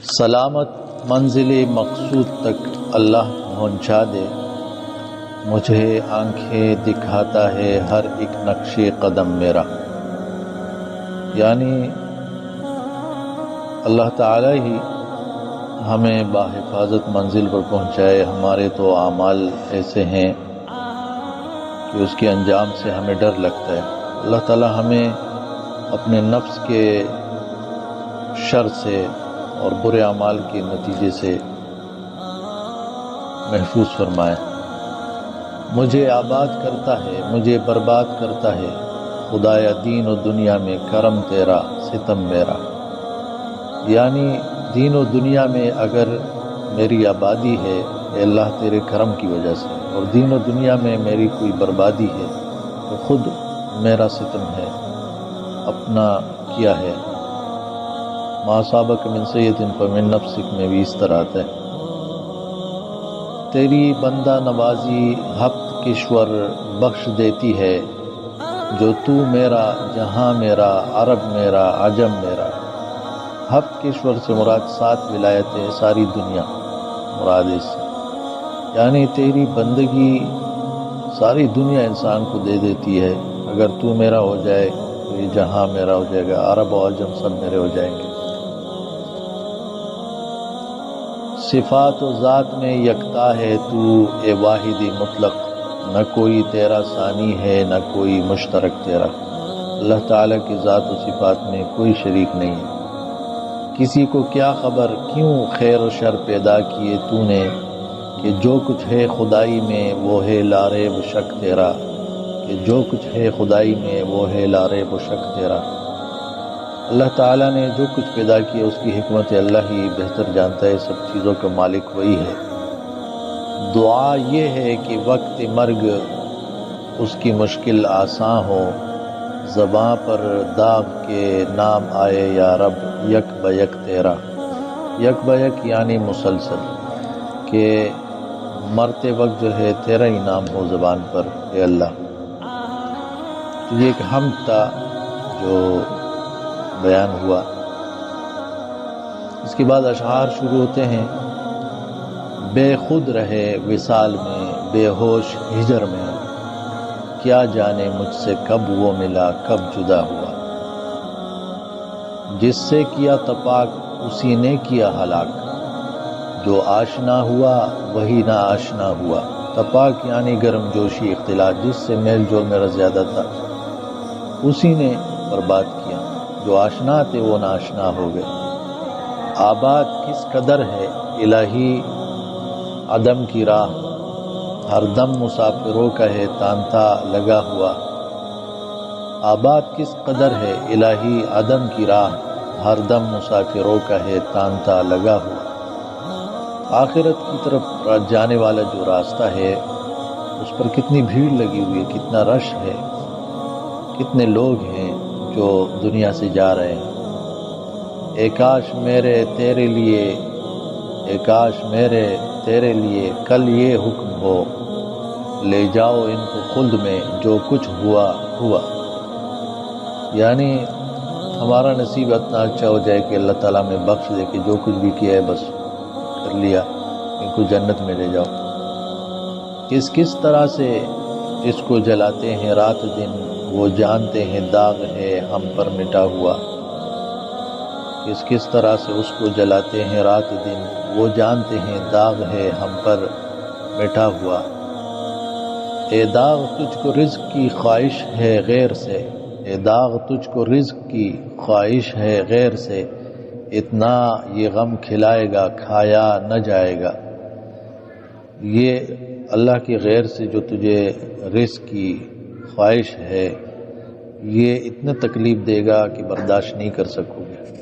سلامت منزل مقصود تک اللہ پہنچا دے، مجھے آنکھیں دکھاتا ہے ہر ایک نقش قدم میرا۔ یعنی اللہ تعالی ہی ہمیں بحفاظت منزل پر پہنچائے۔ ہمارے تو اعمال ایسے ہیں کہ اس کے انجام سے ہمیں ڈر لگتا ہے۔ اللہ تعالی ہمیں اپنے نفس کے شر سے اور برے اعمال کے نتیجے سے محفوظ فرمائے۔ مجھے آباد کرتا ہے، مجھے برباد کرتا ہے، خدایا دین و دنیا میں کرم تیرا ستم میرا۔ یعنی دین و دنیا میں اگر میری آبادی ہے اے اللہ تیرے کرم کی وجہ سے، اور دین و دنیا میں میری کوئی بربادی ہے تو خود میرا ستم ہے، اپنا کیا ہے۔ ما اصابک من سیئۃ فمن نفسک میں بھی اس طرح آتا ہے۔ تیری بندہ نوازی ہفت کشور بخش دیتی ہے، جو تو میرا جہاں میرا عرب میرا عجم میرا۔ ہفت کشور سے مراد 7 ولایتیں، ساری دنیا مراد اس سے۔ یعنی تیری بندگی ساری دنیا انسان کو دے دیتی ہے۔ اگر تو میرا ہو جائے تو یہ جہاں میرا ہو جائے گا، عرب و عجم سب میرے ہو جائیں گے۔ صفات و ذات میں یکتا ہے تو اے واحد مطلق، نہ کوئی تیرا ثانی ہے نہ کوئی مشترک تیرا۔ اللہ تعالیٰ کی ذات و صفات میں کوئی شریک نہیں ہے۔ کسی کو کیا خبر کیوں خیر و شر پیدا کیے تو نے، کہ جو کچھ ہے خدائی میں وہ ہے لا ریب شک تیرا، کہ جو کچھ ہے خدائی میں وہ ہے لا ریب شک تیرا۔ اللہ تعالیٰ نے جو کچھ پیدا کیا اس کی حکمت اللہ ہی بہتر جانتا ہے، سب چیزوں کا مالک وہی ہے۔ دعا یہ ہے کہ وقت مرگ اس کی مشکل آسان ہو، زباں پر داغ کے نام آئے یا رب یک بیک تیرا۔ یک بیک یعنی مسلسل، کہ مرتے وقت جو ہے تیرا ہی نام ہو زبان پر اے اللہ۔ تو یہ ایک حمد تھا جو بیان ہوا۔ اس کے بعد اشعار شروع ہوتے ہیں۔ بے خود رہے وصال میں، بے ہوش ہجر میں، کیا جانے مجھ سے کب وہ ملا کب جدا ہوا۔ جس سے کیا تپاک اسی نے کیا ہلاک، جو آشنا ہوا وہی نا آشنا ہوا۔ تپاک یعنی گرم جوشی اختلاط، جس سے میل جول میرا زیادہ تھا اسی نے برباد کیا، جو آشنا تھے وہ ناشنا ہو گئے۔ آباد کس قدر ہے الہی عدم کی راہ، ہر دم مسافروں کا ہے تانتا لگا ہوا۔ آباد کس قدر ہے الہی عدم کی راہ، ہر دم مسافروں کا ہے تانتا لگا ہوا۔ آخرت کی طرف جانے والا جو راستہ ہے اس پر کتنی بھیڑ لگی ہوئی ہے، کتنا رش ہے، کتنے لوگ ہیں جو دنیا سے جا رہے ہیں۔ اے کاش میرے تیرے لیے، اے کاش میرے تیرے لیے کل یہ حکم ہو، لے جاؤ ان کو خلد میں جو کچھ ہوا ہوا۔ یعنی ہمارا نصیب اتنا اچھا ہو جائے کہ اللہ تعالیٰ میں بخش دے کہ جو کچھ بھی کیا ہے بس کر لیا، ان کو جنت میں لے جاؤ۔ کس طرح سے اس کو جلاتے ہیں رات دن، وہ جانتے ہیں داغ ہے ہم پر مٹا ہوا۔ کس طرح سے اس کو جلاتے ہیں رات دن، وہ جانتے ہیں داغ ہے ہم پر مٹا ہوا۔ اے داغ تجھ کو رزق کی خواہش ہے غیر سے، اے داغ تجھ کو رزق کی خواہش ہے غیر سے، اتنا یہ غم کھلائے گا کھایا نہ جائے گا۔ یہ اللہ کی غیر سے جو تجھے رزق کی خواہش ہے یہ اتنا تکلیف دے گا کہ برداشت نہیں کر سکو گے۔